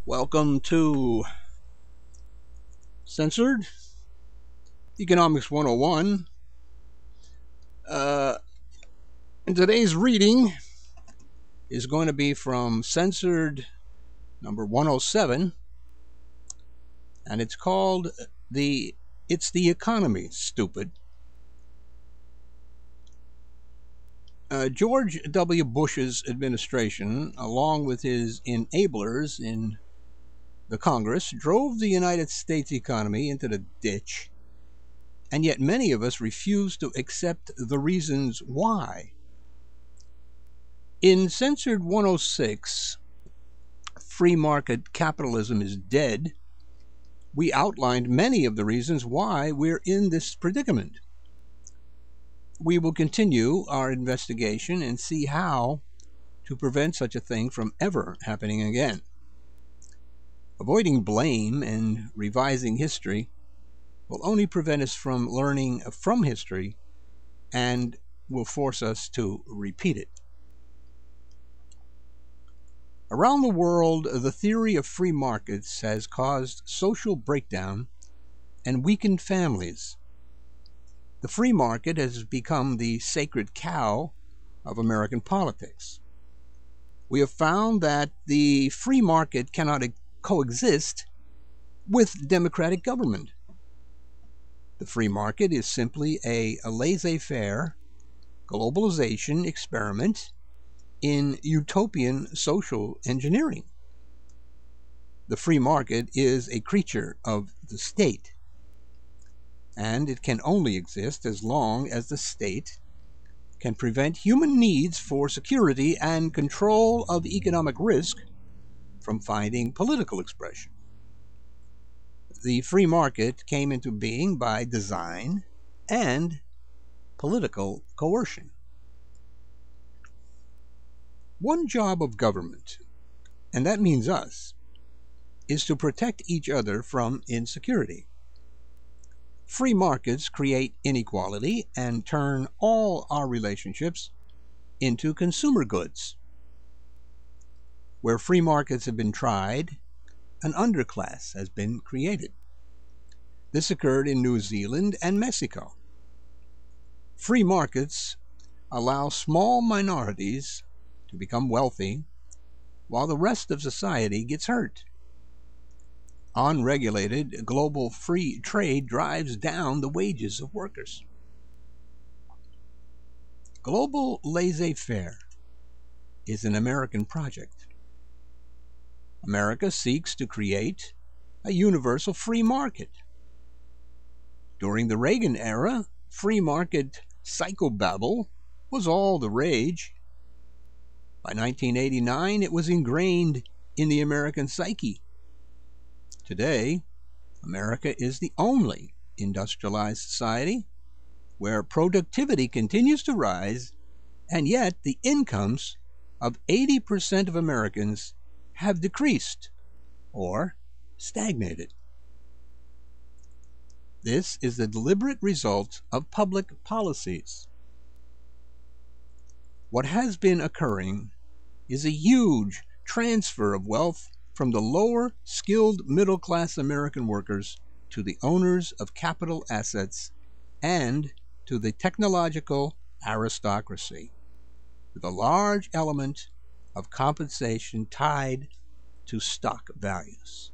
Welcome to Censored Economics 101. Uh, and today's reading is going to be from Censored number 107, and it's called It's the Economy, Stupid. George W. Bush's administration, along with his enablers in the Congress, drove the United States economy into the ditch, and yet many of us refuse to accept the reasons why. In Censored 106, Free Market Capitalism is Dead, we outlined many of the reasons why we're in this predicament. We will continue our investigation and see how to prevent such a thing from ever happening again. Avoiding blame and revising history will only prevent us from learning from history and will force us to repeat it. Around the world, the theory of free markets has caused social breakdown and weakened families. The free market has become the sacred cow of American politics. We have found that the free market cannot coexist with democratic government. The free market is simply a laissez-faire globalization experiment in utopian social engineering. The free market is a creature of the state, and it can only exist as long as the state can prevent human needs for security and control of economic risk from finding political expression. The free market came into being by design and political coercion. One job of government, and that means us, is to protect each other from insecurity. Free markets create inequality and turn all our relationships into consumer goods. Where free markets have been tried, an underclass has been created. This occurred in New Zealand and Mexico. Free markets allow small minorities to become wealthy while the rest of society gets hurt. Unregulated global free trade drives down the wages of workers. Global laissez-faire is an American project. America seeks to create a universal free market. During the Reagan era, free market psychobabble was all the rage. By 1989, it was ingrained in the American psyche. Today, America is the only industrialized society where productivity continues to rise, and yet the incomes of 80% of Americans have decreased or stagnated. This is the deliberate result of public policies. What has been occurring is a huge transfer of wealth from the lower skilled middle class American workers to the owners of capital assets and to the technological aristocracy, with a large element of compensation tied to stock values.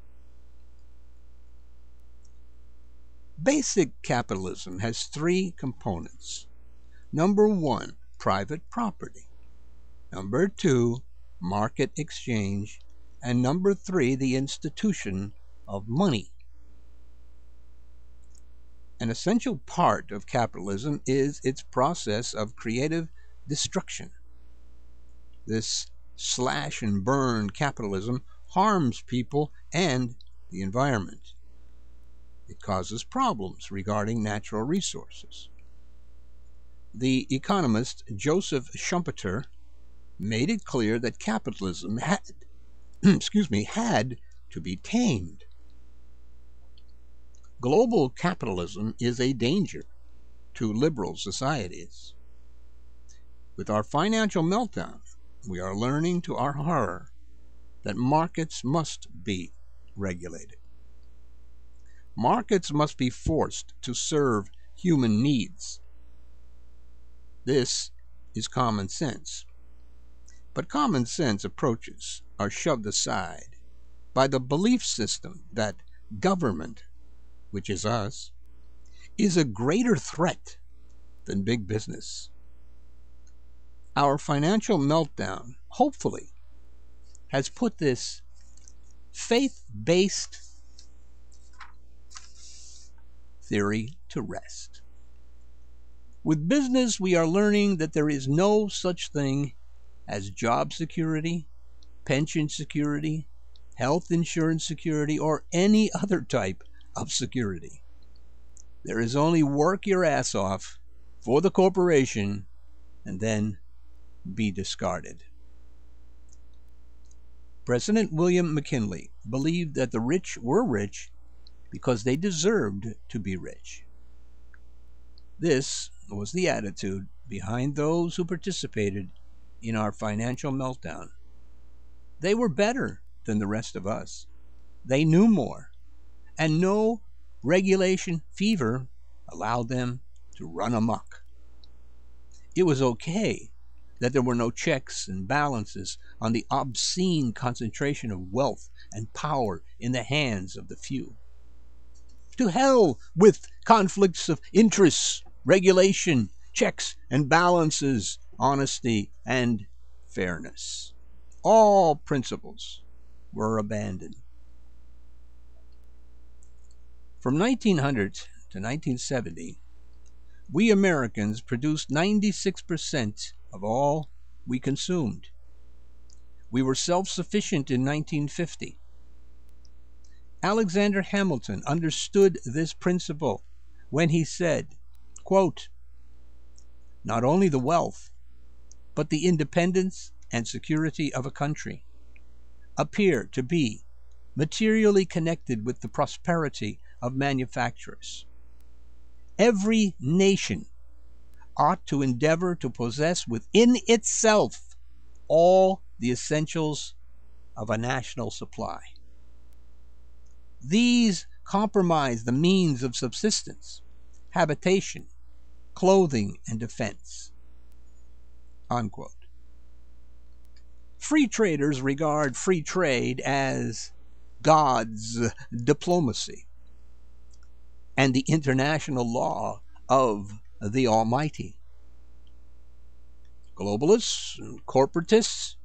Basic capitalism has three components. Number one, private property. Number two, market exchange. And number three, the institution of money. An essential part of capitalism is its process of creative destruction. This slash and burn capitalism harms people and the environment. It causes problems regarding natural resources. The economist Joseph Schumpeter made it clear that capitalism had to be tamed. Global capitalism is a danger to liberal societies. With our financial meltdown, we are learning to our horror that markets must be regulated. Markets must be forced to serve human needs. This is common sense. But common sense approaches are shoved aside by the belief system that government, which is us, is a greater threat than big business. Our financial meltdown, hopefully, has put this faith-based theory to rest. With business, we are learning that there is no such thing as job security, pension security, health insurance security, or any other type of security. There is only work your ass off for the corporation and then be discarded. President William McKinley believed that the rich were rich because they deserved to be rich. This was the attitude behind those who participated in our financial meltdown. They were better than the rest of us. They knew more, and no regulation fever allowed them to run amok. It was okay that there were no checks and balances on the obscene concentration of wealth and power in the hands of the few. To hell with conflicts of interests, regulation, checks and balances, honesty, and fairness. All principles were abandoned. From 1900 to 1970, we Americans produced 96% of all we consumed. We were self-sufficient in 1950. Alexander Hamilton understood this principle when he said, quote, "Not only the wealth, but the independence and security of a country appear to be materially connected with the prosperity of manufacturers. Every nation ought to endeavor to possess within itself all the essentials of a national supply. These comprise the means of subsistence, habitation, clothing, and defense." Unquote. Free traders regard free trade as God's diplomacy and the international law of the Almighty. Globalists and corporatists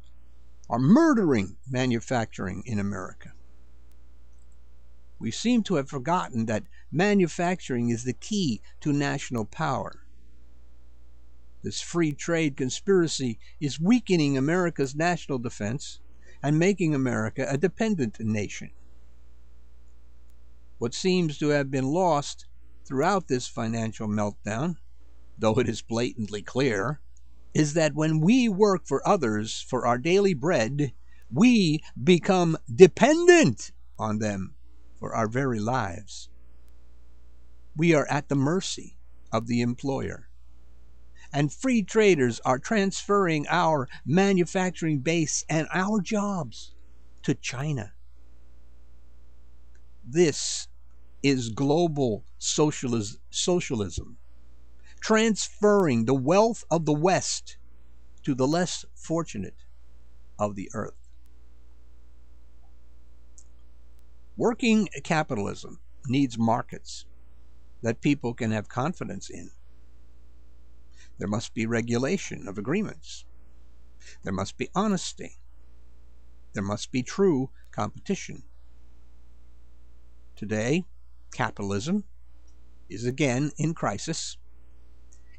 are murdering manufacturing in America. We seem to have forgotten that manufacturing is the key to national power. This free trade conspiracy is weakening America's national defense and making America a dependent nation. What seems to have been lost throughout this financial meltdown, though it is blatantly clear, is that when we work for others for our daily bread, we become dependent on them for our very lives. We are at the mercy of the employer. And free traders are transferring our manufacturing base and our jobs to China. This is global socialism, transferring the wealth of the West to the less fortunate of the earth. Working capitalism needs markets that people can have confidence in. There must be regulation of agreements. There must be honesty. There must be true competition. Today, capitalism is again in crisis.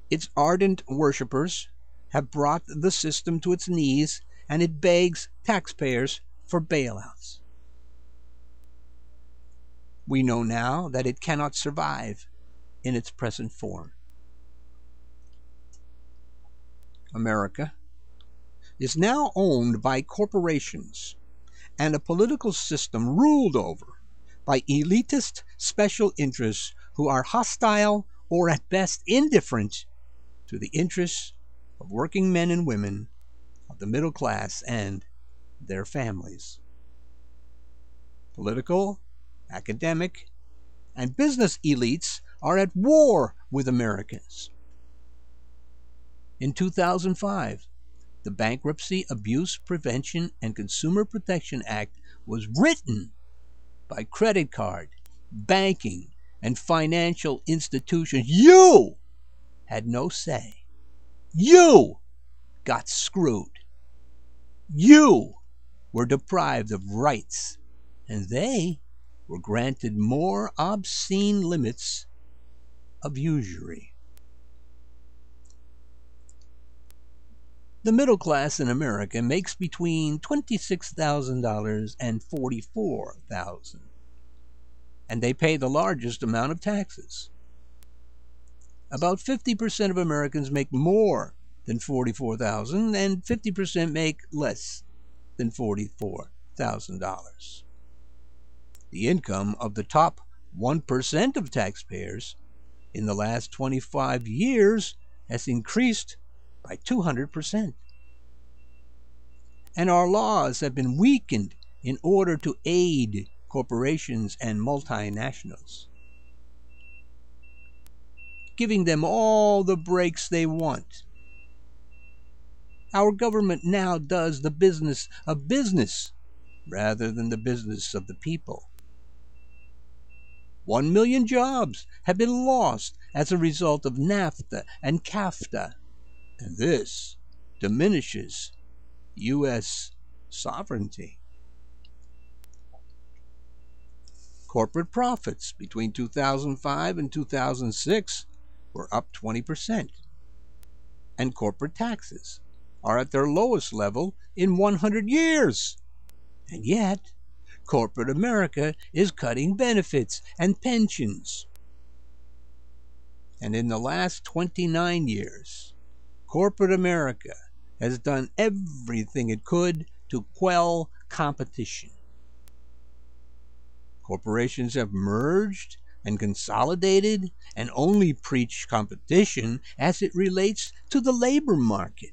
Its ardent worshippers have brought the system to its knees, and it begs taxpayers for bailouts. We know now that it cannot survive in its present form. America is now owned by corporations and a political system ruled over by elitist special interests who are hostile or at best indifferent to the interests of working men and women of the middle class and their families. political, academic, and business elites are at war with Americans. In 2005, the Bankruptcy Abuse Prevention and Consumer Protection Act was written by credit card, banking, and financial institutions. You had no say. You got screwed. You were deprived of rights, and they were granted more obscene limits of usury. The middle class in America makes between $26,000 and $44,000, and they pay the largest amount of taxes. About 50% of Americans make more than $44,000, and 50% make less than $44,000. The income of the top 1% of taxpayers in the last 25 years has increased by 200%. And our laws have been weakened in order to aid corporations and multinationals, giving them all the breaks they want. Our government now does the business of business rather than the business of the people. 1 million jobs have been lost as a result of NAFTA and CAFTA, and this diminishes U.S. sovereignty. Corporate profits between 2005 and 2006 were up 20%, and corporate taxes are at their lowest level in 100 years. And yet, corporate America is cutting benefits and pensions. And in the last 29 years, corporate America has done everything it could to quell competition. Corporations have merged and consolidated and only preach competition as it relates to the labor market.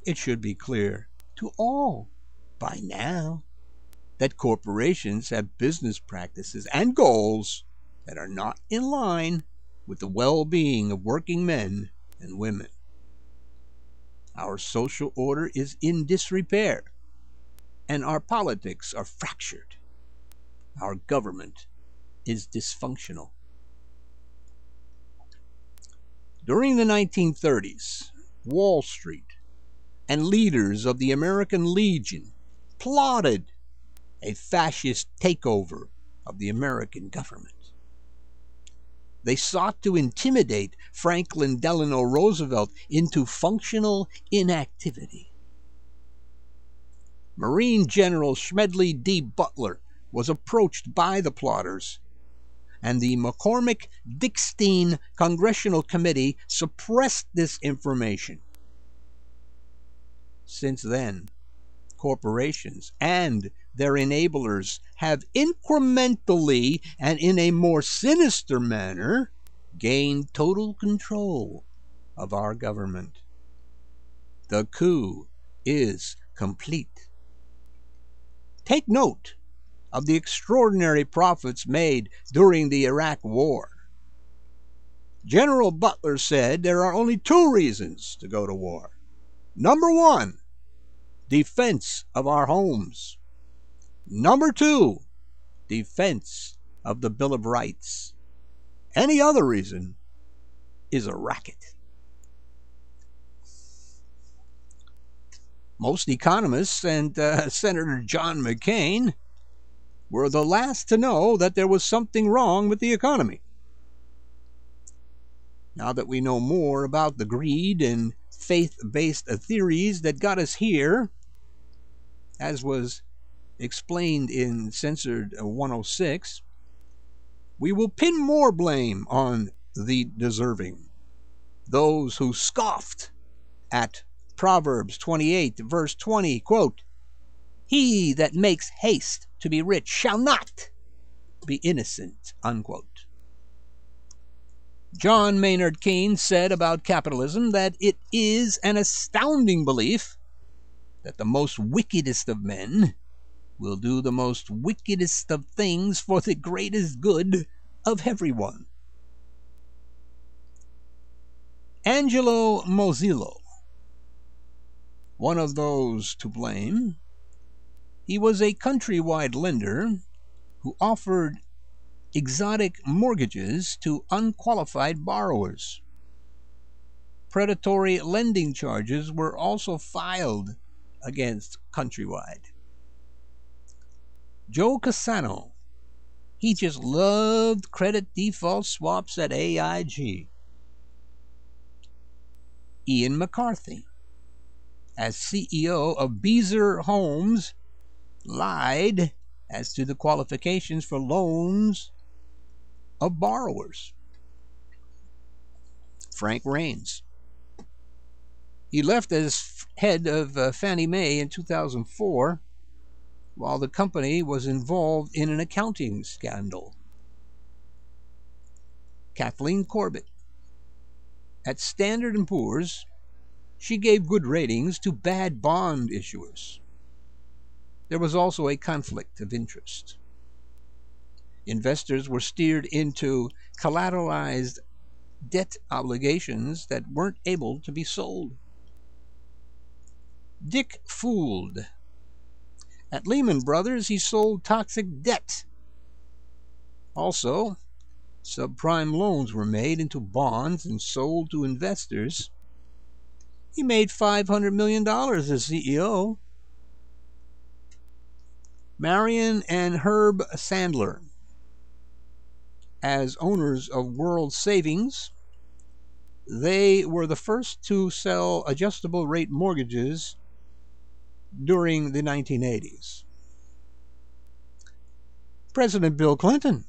It should be clear to all by now that corporations have business practices and goals that are not in line with the well-being of working men and women. Our social order is in disrepair, and our politics are fractured. Our government is dysfunctional. During the 1930s, Wall Street and leaders of the American Legion plotted a fascist takeover of the American government. They sought to intimidate Franklin Delano Roosevelt into functional inactivity. Marine General Smedley D. Butler was approached by the plotters, and the McCormick-Dickstein Congressional Committee suppressed this information. Since then, corporations and their enablers have incrementally and in a more sinister manner gained total control of our government. The coup is complete. Take note of the extraordinary profits made during the Iraq War. General Butler said there are only 2 reasons to go to war. Number 1, defense of our homes. Number 2, defense of the Bill of Rights. Any other reason is a racket. Most economists and Senator John McCain were the last to know that there was something wrong with the economy. Now that we know more about the greed and faith-based theories that got us here, as was explained in Censored 106, we will pin more blame on the deserving, those who scoffed at Proverbs 28, verse 20, quote, "He that makes haste to be rich shall not be innocent," unquote. John Maynard Keynes said about capitalism that it is an astounding belief that the most wickedest of men will do the most wickedest of things for the greatest good of everyone. Angelo Mozillo, one of those to blame. He was a countrywide lender who offered exotic mortgages to unqualified borrowers. Predatory lending charges were also filed against Countrywide. Joe Cassano, he just loved credit default swaps at AIG. Ian McCarthy, as CEO of Beazer Homes, lied as to the qualifications for loans of borrowers. Frank Raines, he left as head of Fannie Mae in 2004 while the company was involved in an accounting scandal. Kathleen Corbett, at Standard & Poor's, she gave good ratings to bad bond issuers. There was also a conflict of interest. Investors were steered into collateralized debt obligations that weren't able to be sold. Dick Fuld, at Lehman Brothers, he sold toxic debt. Also, subprime loans were made into bonds and sold to investors. He made $500 million as CEO. Marion and Herb Sandler, as owners of World Savings, they were the first to sell adjustable rate mortgages during the 1980s. President Bill Clinton,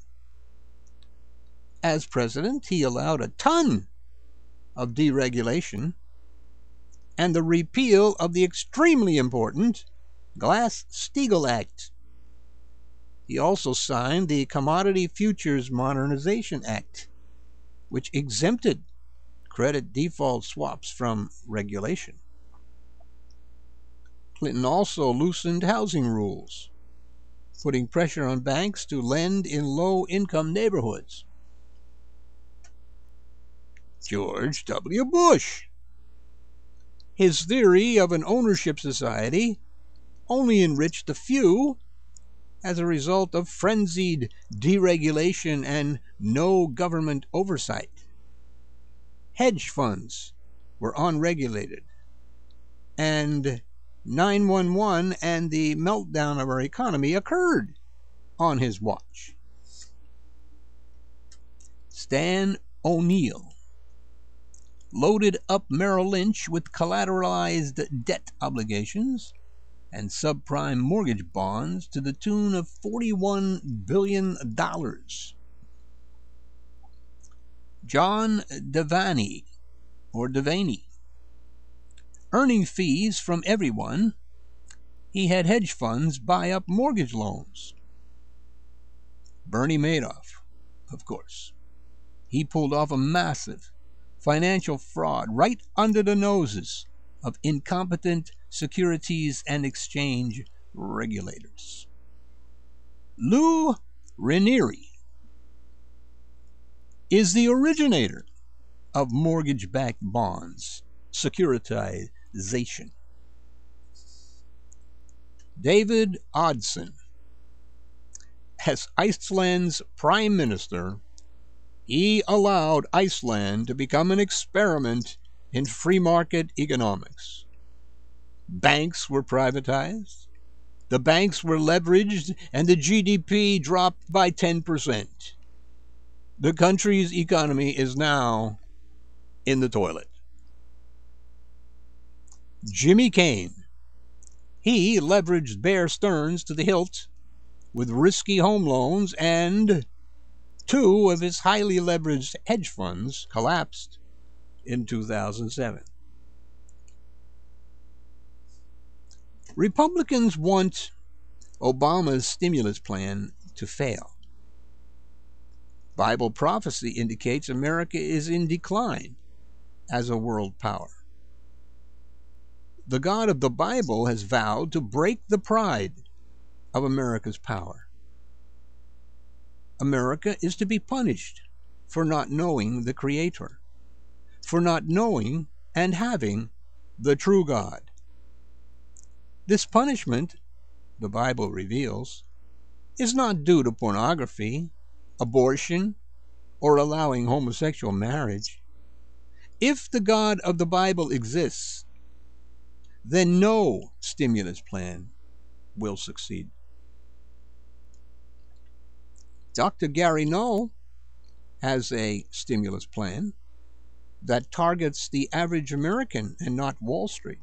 as president, he allowed a ton of deregulation and the repeal of the extremely important Glass-Steagall Act. He also signed the Commodity Futures Modernization Act, which exempted credit default swaps from regulation. Clinton also loosened housing rules, putting pressure on banks to lend in low-income neighborhoods. George W. Bush, his theory of an ownership society only enriched the few as a result of frenzied deregulation and no government oversight. Hedge funds were unregulated, and 9/11 and the meltdown of our economy occurred on his watch. Stan O'Neill loaded up Merrill Lynch with collateralized debt obligations and subprime mortgage bonds to the tune of $41 billion. John Devaney, earning fees from everyone, he had hedge funds buy up mortgage loans. Bernie Madoff, of course, he pulled off a massive financial fraud right under the noses of incompetent Securities and Exchange regulators. Lou Ranieri is the originator of mortgage-backed bonds, securitization. David Odson, as Iceland's prime minister, he allowed Iceland to become an experiment in free market economics. Banks were privatized, the banks were leveraged, and the GDP dropped by 10%. The country's economy is now in the toilet. Jimmy Kane, he leveraged Bear Stearns to the hilt with risky home loans, and two of his highly leveraged hedge funds collapsed in 2007. Republicans want Obama's stimulus plan to fail. Bible prophecy indicates America is in decline as a world power. The God of the Bible has vowed to break the pride of America's power. America is to be punished for not knowing the Creator, for not knowing and having the true God. This punishment, the Bible reveals, is not due to pornography, abortion, or allowing homosexual marriage. If the God of the Bible exists, then no stimulus plan will succeed. Dr. Gary Null has a stimulus plan that targets the average American and not Wall Street,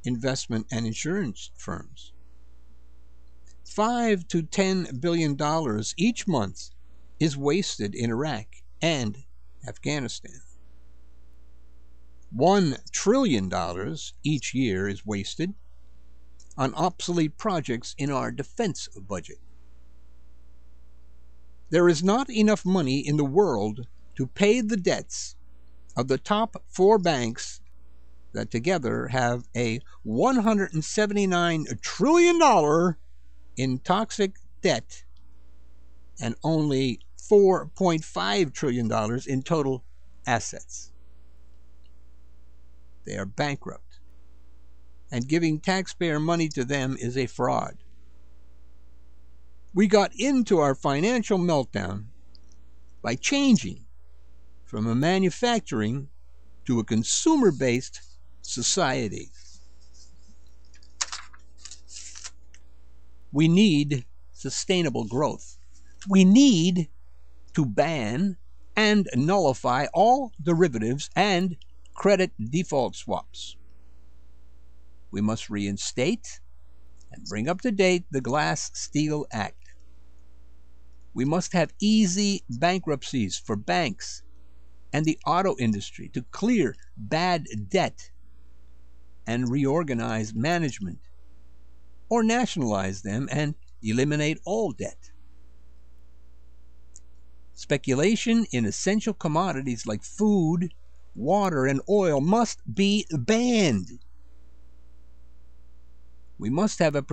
investment and insurance firms. $5 to $10 billion each month is wasted in Iraq and Afghanistan. $1 trillion each year is wasted on obsolete projects in our defense budget. There is not enough money in the world to pay the debts of the top 4 banks that together have a $179 trillion in toxic debt and only $4.5 trillion in total assets. They are bankrupt, and giving taxpayer money to them is a fraud. We got into our financial meltdown by changing from a manufacturing to a consumer-based society. We need sustainable growth. We need to ban and nullify all derivatives and credit default swaps. We must reinstate and bring up to date the Glass-Steagall Act. We must have easy bankruptcies for banks and the auto industry to clear bad debt and reorganize management, or nationalize them and eliminate all debt. Speculation in essential commodities like food, water, and oil must be banned. We must have a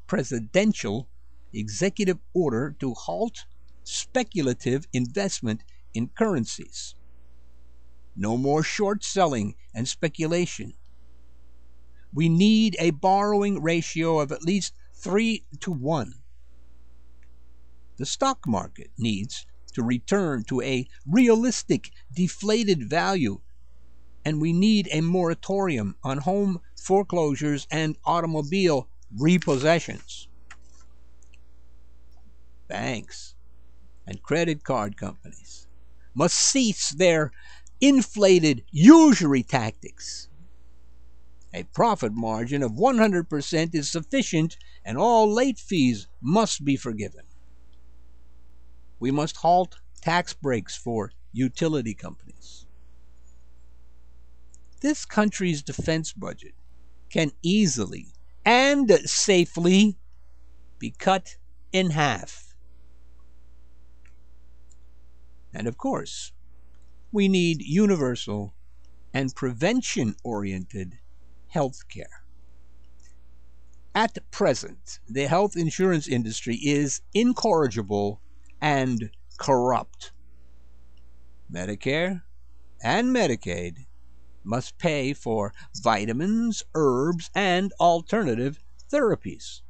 presidential executive order to halt speculative investment in currencies. No more short selling and speculation. We need a borrowing ratio of at least 3 to 1. The stock market needs to return to a realistic, deflated value, and we need a moratorium on home foreclosures and automobile repossessions. Banks and credit card companies must cease their inflated usury tactics. A profit margin of 100% is sufficient, and all late fees must be forgiven. We must halt tax breaks for utility companies. This country's defense budget can easily and safely be cut in half. And of course, we need universal and prevention-oriented health care. At present, the health insurance industry is incorrigible and corrupt. Medicare and Medicaid must pay for vitamins, herbs, and alternative therapies.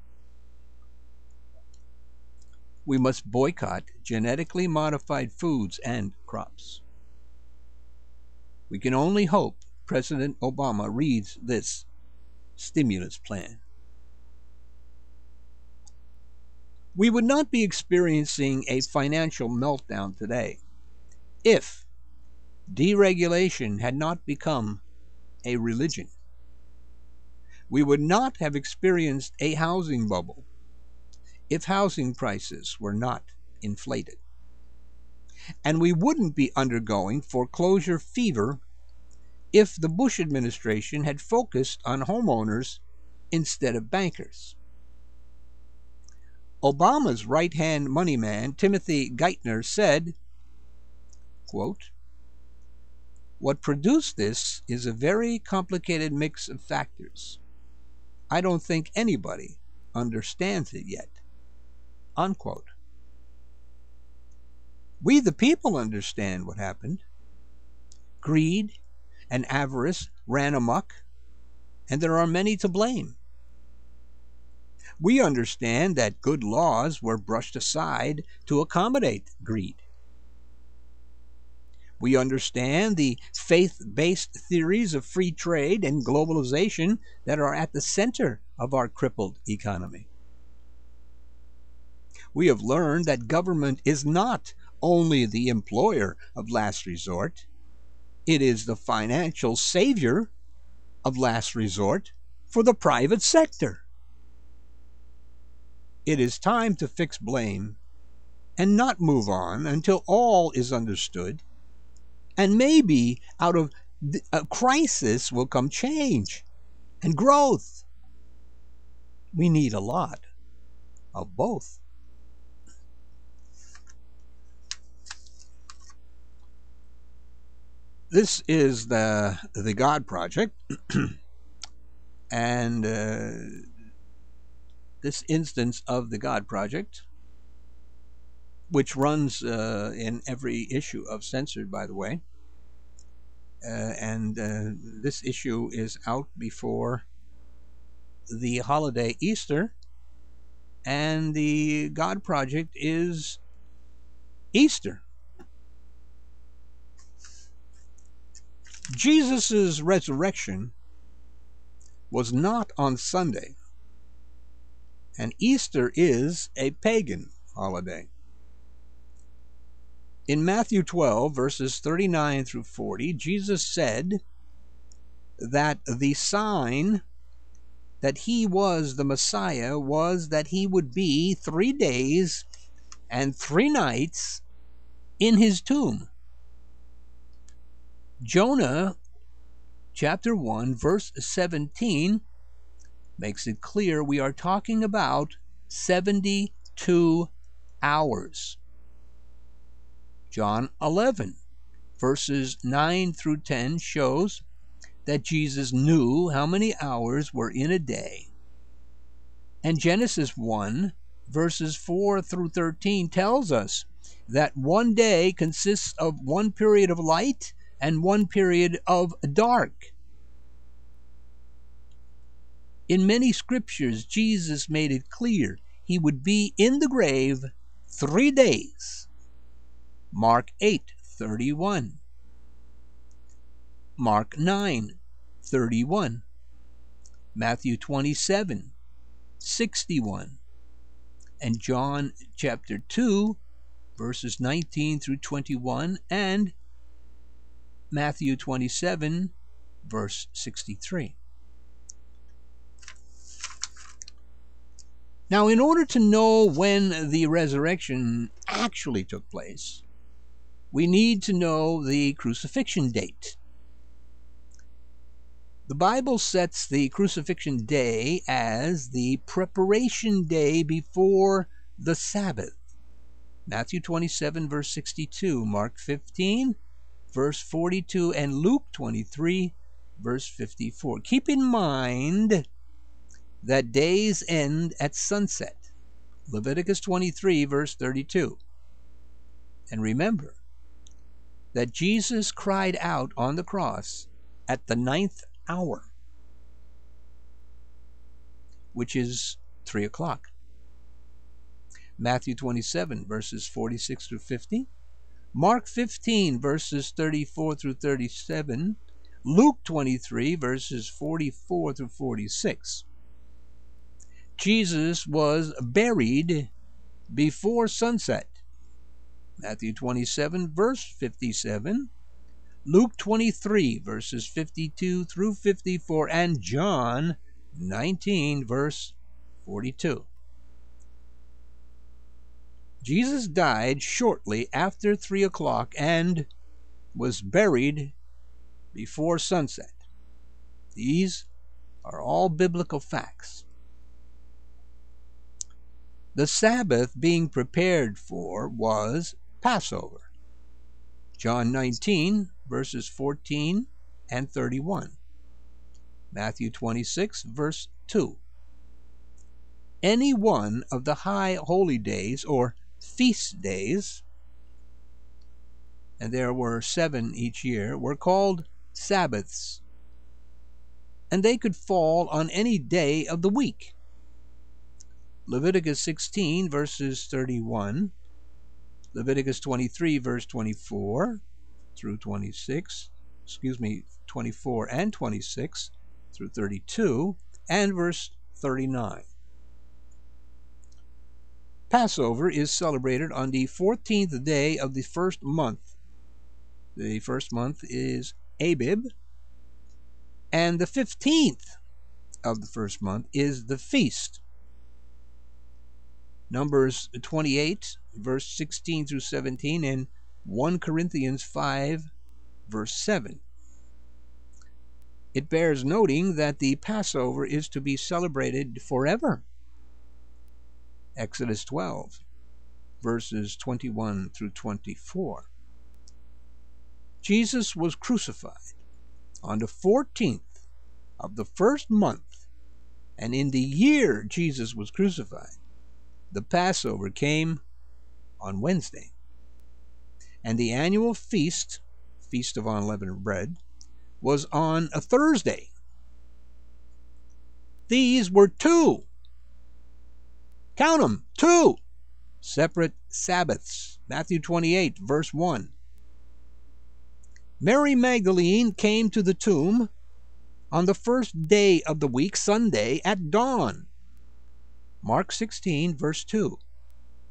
We must boycott genetically modified foods and crops. We can only hope President Obama reads this stimulus plan. We would not be experiencing a financial meltdown today if deregulation had not become a religion. We would not have experienced a housing bubble if housing prices were not inflated. And we wouldn't be undergoing foreclosure fever if the Bush administration had focused on homeowners instead of bankers. Obama's right-hand money man, Timothy Geithner, said, quote, "What produced this is a very complicated mix of factors. I don't think anybody understands it yet. Unquote. We the people understand what happened. Greed and avarice ran amok, and there are many to blame. We understand that good laws were brushed aside to accommodate greed. We understand the faith-based theories of free trade and globalization that are at the center of our crippled economy. We have learned that government is not only the employer of last resort, it is the financial savior of last resort for the private sector. It is time to fix blame and not move on until all is understood. And maybe out of a crisis will come change and growth. We need a lot of both. This is the God Project, and this instance of the God Project, which runs in every issue of Censored, by the way, and this issue is out before the holiday Easter, and the God Project is Easter. Jesus' resurrection was not on Sunday, and Easter is a pagan holiday. In Matthew 12, verses 39 through 40, Jesus said that the sign that he was the Messiah was that he would be 3 days and 3 nights in his tomb. Jonah chapter 1 verse 17 makes it clear we are talking about 72 hours. John 11 verses 9 through 10 shows that Jesus knew how many hours were in a day. And Genesis 1 verses 4 through 13 tells us that 1 day consists of 1 period of light and 1 period of dark. In many scriptures, Jesus made it clear he would be in the grave 3 days. Mark 8:31, Mark 9:31, Matthew 27:61, and John chapter 2 verses 19 through 21, and Matthew 27 verse 63. Now, in order to know when the resurrection actually took place, we need to know the crucifixion date. The Bible sets the crucifixion day as the preparation day before the Sabbath. Matthew 27 verse 62, Mark 15 verse 42, and Luke 23 verse 54. Keep in mind that days end at sunset. Leviticus 23 verse 32. And remember that Jesus cried out on the cross at the 9th hour, which is 3 o'clock. Matthew 27 verses 46 through 50, Mark 15 verses 34 through 37, Luke 23 verses 44 through 46. Jesus was buried before sunset. Matthew 27 verse 57, Luke 23 verses 52 through 54, and John 19 verse 42. Jesus died shortly after 3 o'clock and was buried before sunset. These are all biblical facts. The Sabbath being prepared for was Passover. John 19 verses 14 and 31. Matthew 26 verse 2. any one of the high holy days or feast days, and there were 7 each year, were called Sabbaths, and they could fall on any day of the week. Leviticus 16, verses 31, Leviticus 23, verse 24 through 26, 24 and 26 through 32, and verse 39. Passover is celebrated on the 14th day of the first month. The first month is Abib, and the 15th of the first month is the feast. Numbers 28, verse 16 through 17, and 1 Corinthians 5, verse 7. It bears noting that the Passover is to be celebrated forever. Exodus 12, verses 21 through 24. Jesus was crucified on the 14th of the first month, and in the year Jesus was crucified, the Passover came on Wednesday, and the annual feast, Feast of Unleavened Bread, was on a Thursday. These were 2, count them, 2 separate Sabbaths. Matthew 28, verse 1. Mary Magdalene came to the tomb on the first day of the week, Sunday, at dawn. Mark 16, verse 2.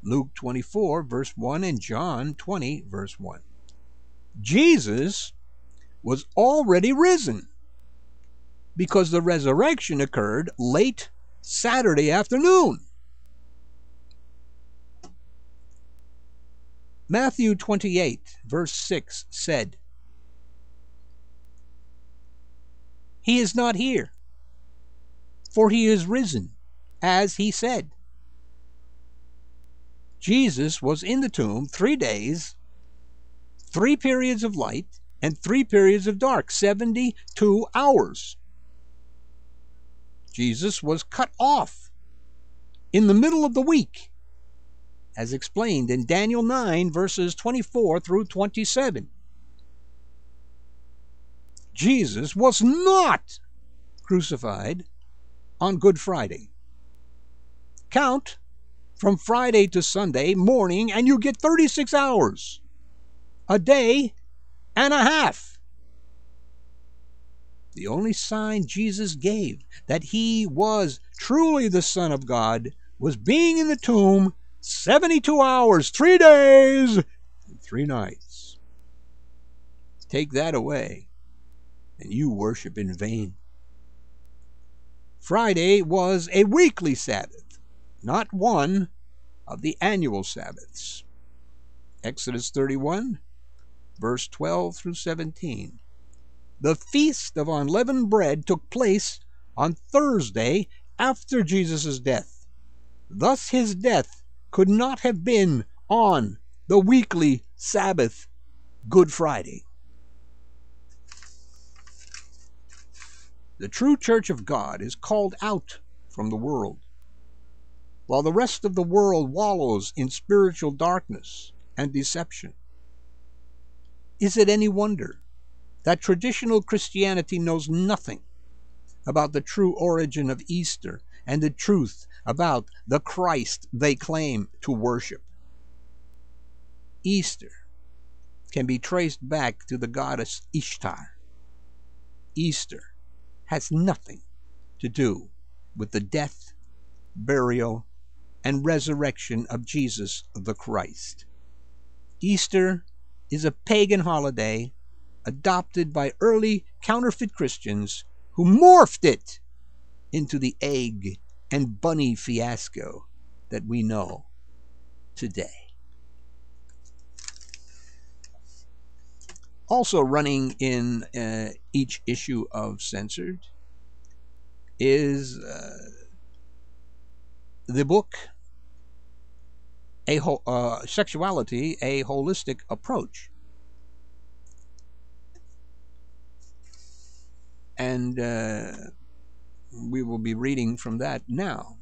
Luke 24, verse 1, and John 20, verse 1. Jesus was already risen because the resurrection occurred late Saturday afternoon. Matthew 28, verse 6 said, "He is not here, for he is risen, as he said." Jesus was in the tomb 3 days, 3 periods of light, and 3 periods of dark, 72 hours. Jesus was cut off in the middle of the week, as explained in Daniel 9, verses 24 through 27. Jesus was not crucified on Good Friday. Count from Friday to Sunday morning, and you get 36 hours, a day and a half. The only sign Jesus gave that he was truly the Son of God was being in the tomb 72 hours, 3 days, and 3 nights. Take that away, and you worship in vain. Friday was a weekly Sabbath, not one of the annual Sabbaths. Exodus 31, verse 12 through 17. The Feast of Unleavened Bread took place on Thursday after Jesus' death. Thus his death could not have been on the weekly Sabbath, Good Friday. The true church of God is called out from the world, while the rest of the world wallows in spiritual darkness and deception. Is it any wonder that traditional Christianity knows nothing about the true origin of Easter and the truth about the Christ they claim to worship? Easter can be traced back to the goddess Ishtar. Easter has nothing to do with the death, burial, and resurrection of Jesus the Christ. Easter is a pagan holiday adopted by early counterfeit Christians who morphed it into the egg and bunny fiasco that we know today. Also running in each issue of Censored is the book Sexuality, a Holistic Approach. And we will be reading from that now.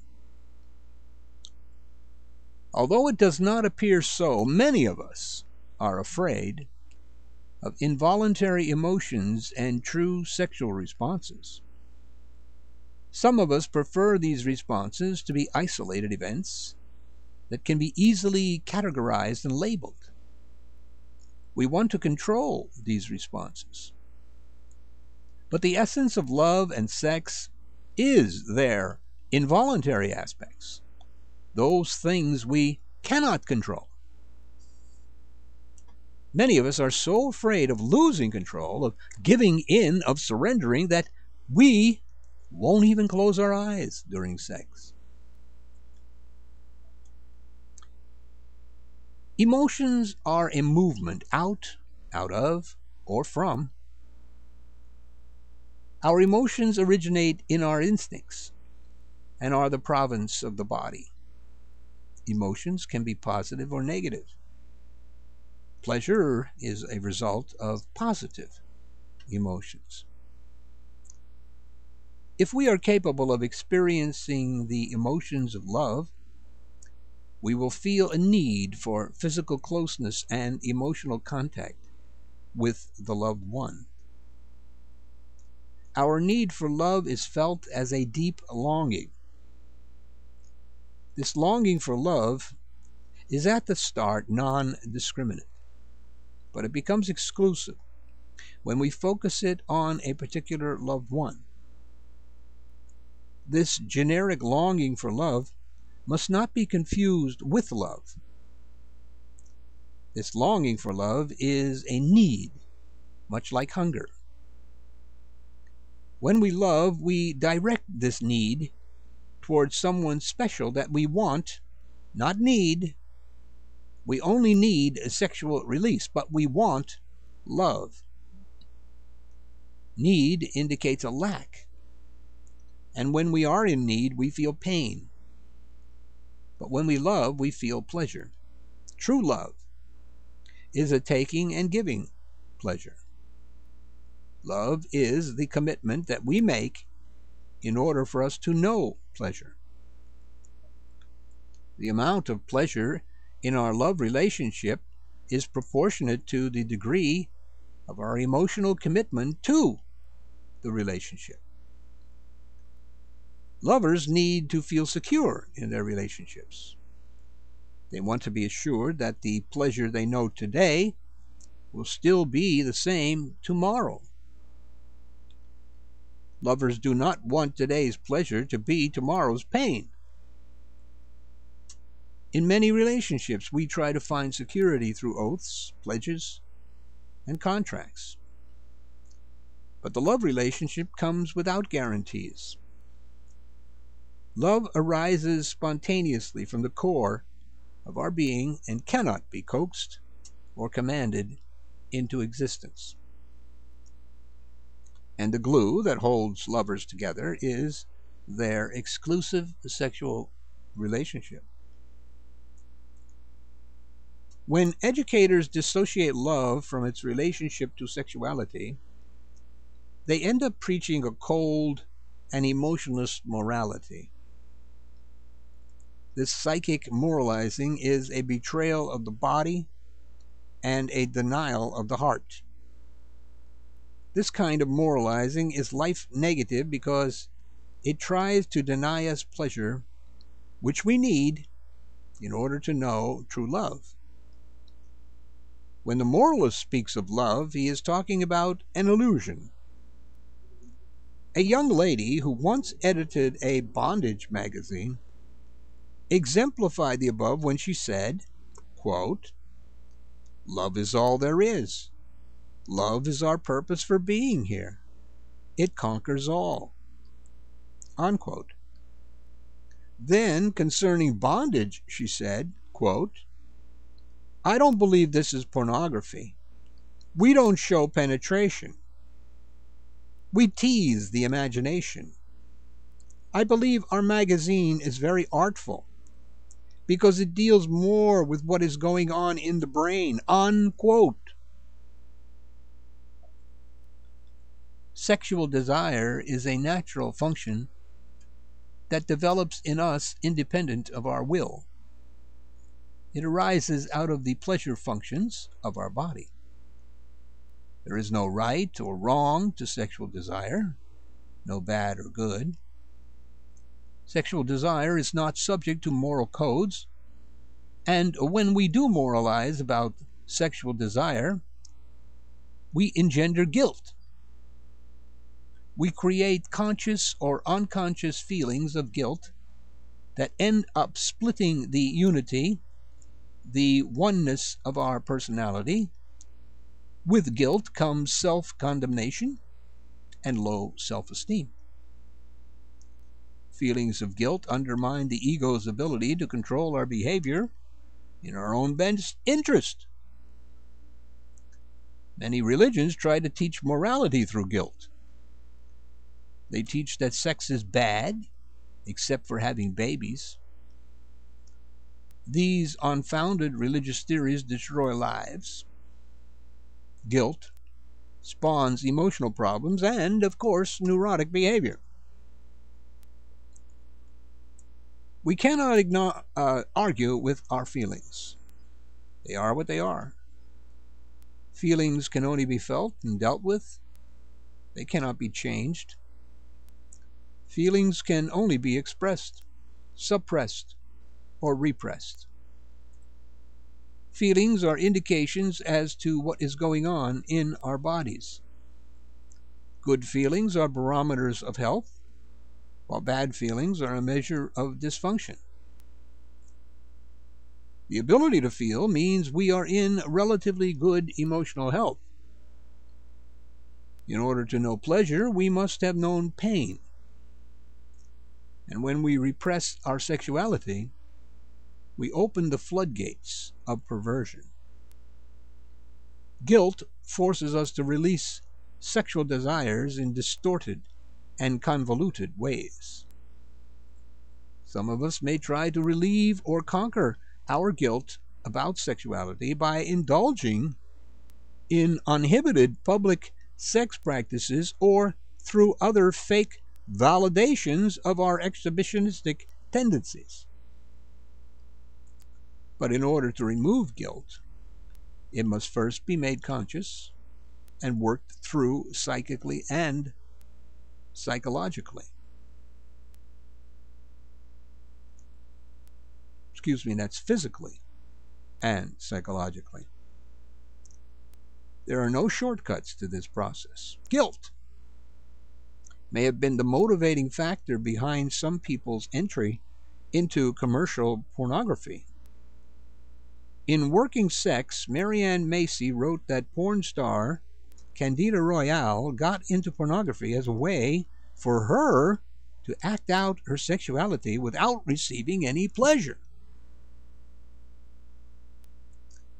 Although it does not appear so, many of us are afraid of involuntary emotions and true sexual responses. Some of us prefer these responses to be isolated events that can be easily categorized and labeled. We want to control these responses. But the essence of love and sex is their involuntary aspects, those things we cannot control. Many of us are so afraid of losing control, of giving in, of surrendering, that we won't even close our eyes during sex. Emotions are a movement out of, or from. Our emotions originate in our instincts and are the province of the body. Emotions can be positive or negative. Pleasure is a result of positive emotions. If we are capable of experiencing the emotions of love, we will feel a need for physical closeness and emotional contact with the loved one. Our need for love is felt as a deep longing. This longing for love is at the start non-discriminate, but it becomes exclusive when we focus it on a particular loved one. This generic longing for love must not be confused with love. This longing for love is a need, much like hunger. When we love, we direct this need towards someone special that we want, not need. We only need a sexual release, but we want love. Need indicates a lack. And when we are in need, we feel pain. But when we love, we feel pleasure. True love is a taking and giving pleasure. Love is the commitment that we make in order for us to know pleasure. The amount of pleasure in our love relationship is proportionate to the degree of our emotional commitment to the relationship. Lovers need to feel secure in their relationships. They want to be assured that the pleasure they know today will still be the same tomorrow. Lovers do not want today's pleasure to be tomorrow's pain. In many relationships, we try to find security through oaths, pledges, and contracts. But the love relationship comes without guarantees. Love arises spontaneously from the core of our being and cannot be coaxed or commanded into existence. And the glue that holds lovers together is their exclusive sexual relationship. When educators dissociate love from its relationship to sexuality, they end up preaching a cold and emotionless morality. This psychic moralizing is a betrayal of the body and a denial of the heart. This kind of moralizing is life negative because it tries to deny us pleasure, which we need in order to know true love. When the moralist speaks of love, he is talking about an illusion. A young lady who once edited a bondage magazine exemplified the above when she said, quote, "Love is all there is. Love is our purpose for being here. It conquers all." Unquote. Then, concerning bondage, she said, quote, "I don't believe this is pornography. We don't show penetration. We tease the imagination. I believe our magazine is very artful because it deals more with what is going on in the brain." Unquote. Sexual desire is a natural function that develops in us independent of our will. It arises out of the pleasure functions of our body. There is no right or wrong to sexual desire, no bad or good. Sexual desire is not subject to moral codes, and when we do moralize about sexual desire, we engender guilt. We create conscious or unconscious feelings of guilt that end up splitting the unity, the oneness of our personality. With guilt comes self-condemnation and low self-esteem. Feelings of guilt undermine the ego's ability to control our behavior in our own best interest. Many religions try to teach morality through guilt. They teach that sex is bad, except for having babies. These unfounded religious theories destroy lives. Guilt spawns emotional problems and, of course, neurotic behavior. We cannot argue with our feelings. They are what they are. Feelings can only be felt and dealt with. They cannot be changed. Feelings can only be expressed, suppressed, or repressed. Feelings are indications as to what is going on in our bodies. Good feelings are barometers of health, while bad feelings are a measure of dysfunction. The ability to feel means we are in relatively good emotional health. In order to know pleasure, we must have known pain. And when we repress our sexuality, we open the floodgates of perversion. Guilt forces us to release sexual desires in distorted and convoluted ways. Some of us may try to relieve or conquer our guilt about sexuality by indulging in uninhibited public sex practices or through other fake validations of our exhibitionistic tendencies. But in order to remove guilt, it must first be made conscious and worked through psychically and psychologically. That's physically and psychologically. There are no shortcuts to this process. Guilt may have been the motivating factor behind some people's entry into commercial pornography. In Working Sex, Marianne Macy wrote that porn star Candida Royale got into pornography as a way for her to act out her sexuality without receiving any pleasure.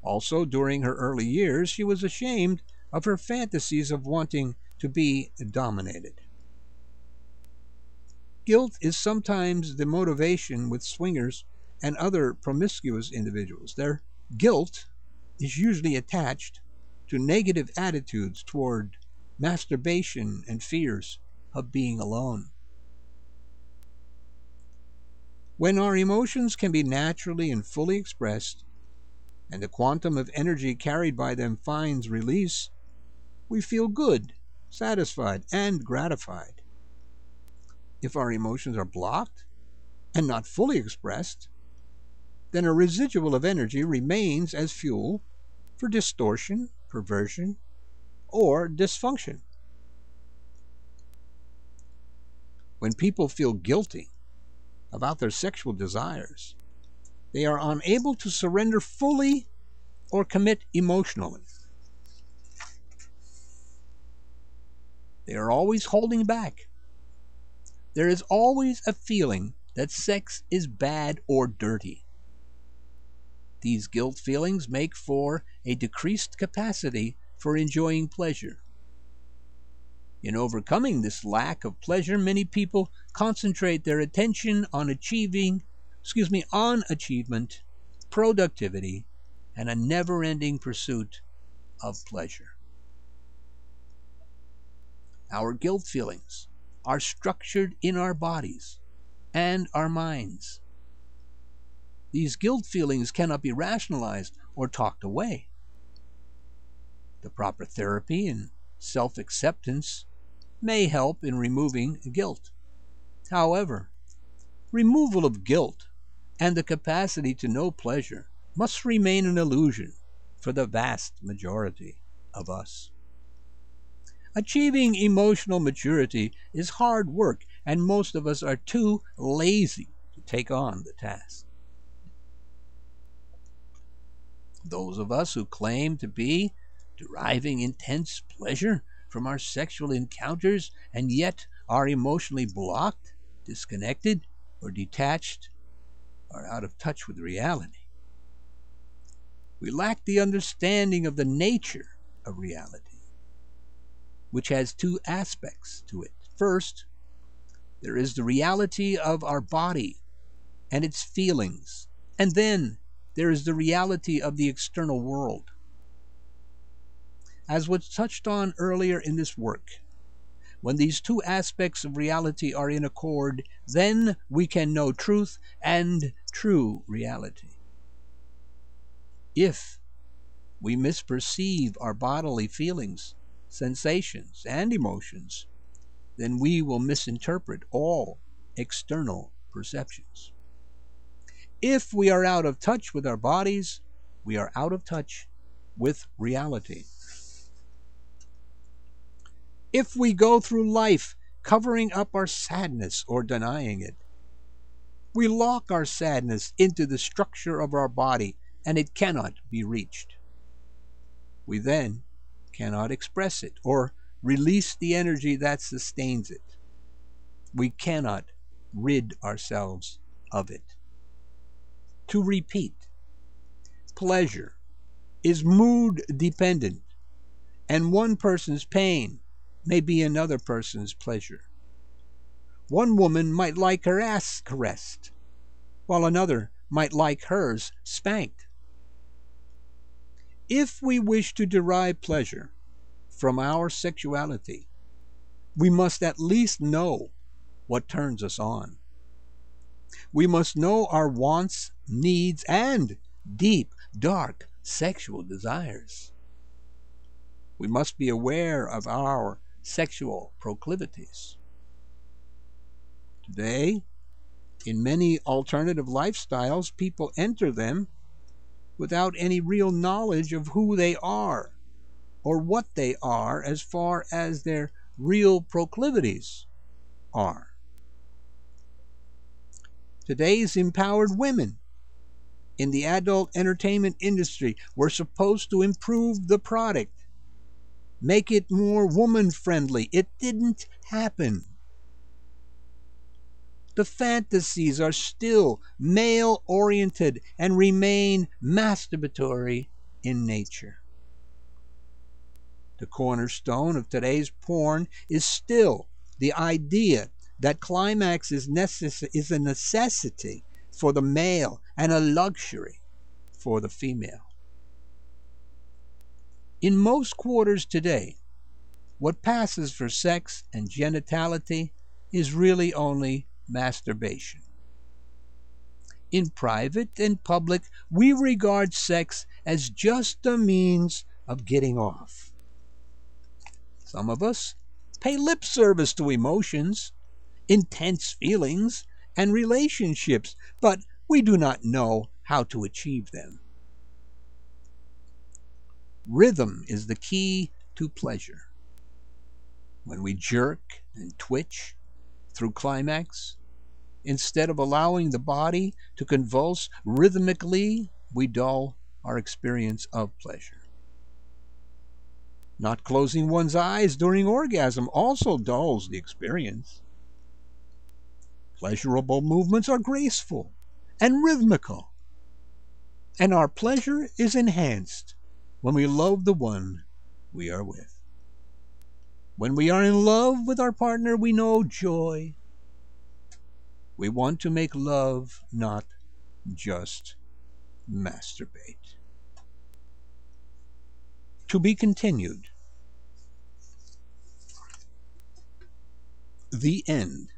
Also, during her early years, she was ashamed of her fantasies of wanting to be dominated. Guilt is sometimes the motivation with swingers and other promiscuous individuals. Their guilt is usually attached to negative attitudes toward masturbation and fears of being alone. When our emotions can be naturally and fully expressed, and the quantum of energy carried by them finds release, we feel good, satisfied, and gratified. If our emotions are blocked and not fully expressed, then a residual of energy remains as fuel for distortion, perversion, or dysfunction. When people feel guilty about their sexual desires, they are unable to surrender fully or commit emotionally. They are always holding back. There is always a feeling that sex is bad or dirty. These guilt feelings make for a decreased capacity for enjoying pleasure. In overcoming this lack of pleasure, many people concentrate their attention on achievement, productivity, and a never-ending pursuit of pleasure. Our guilt feelings are structured in our bodies and our minds. These guilt feelings cannot be rationalized or talked away. The proper therapy and self-acceptance may help in removing guilt. However, removal of guilt and the capacity to know pleasure must remain an illusion for the vast majority of us. Achieving emotional maturity is hard work, and most of us are too lazy to take on the task. Those of us who claim to be deriving intense pleasure from our sexual encounters and yet are emotionally blocked, disconnected, or detached are out of touch with reality. We lack the understanding of the nature of reality, which has two aspects to it. First, there is the reality of our body and its feelings, and then there is the reality of the external world. As was touched on earlier in this work, when these two aspects of reality are in accord, then we can know truth and true reality. If we misperceive our bodily feelings, sensations, and emotions, then we will misinterpret all external perceptions. If we are out of touch with our bodies, we are out of touch with reality. If we go through life covering up our sadness or denying it, we lock our sadness into the structure of our body and it cannot be reached. We then cannot express it or release the energy that sustains it. We cannot rid ourselves of it. To repeat, pleasure is mood dependent, and one person's pain may be another person's pleasure. One woman might like her ass caressed, while another might like hers spanked. If we wish to derive pleasure from our sexuality, we must at least know what turns us on. We must know our wants, needs, and deep, dark sexual desires. We must be aware of our sexual proclivities. Today, in many alternative lifestyles, people enter them without any real knowledge of who they are or what they are as far as their real proclivities are. Today's empowered women in the adult entertainment industry were supposed to improve the product, make it more woman-friendly. It didn't happen. The fantasies are still male-oriented and remain masturbatory in nature. The cornerstone of today's porn is still the idea that climax is a necessity for the male and a luxury for the female. In most quarters today, what passes for sex and genitality is really only masturbation. In private and public, we regard sex as just a means of getting off. Some of us pay lip service to emotions, intense feelings, and relationships, but we do not know how to achieve them. Rhythm is the key to pleasure. When we jerk and twitch through climax, instead of allowing the body to convulse rhythmically, we dull our experience of pleasure. Not closing one's eyes during orgasm also dulls the experience. Pleasurable movements are graceful and rhythmical, and our pleasure is enhanced when we love the one we are with. When we are in love with our partner, we know joy. We want to make love, not just masturbate. To be continued. The end.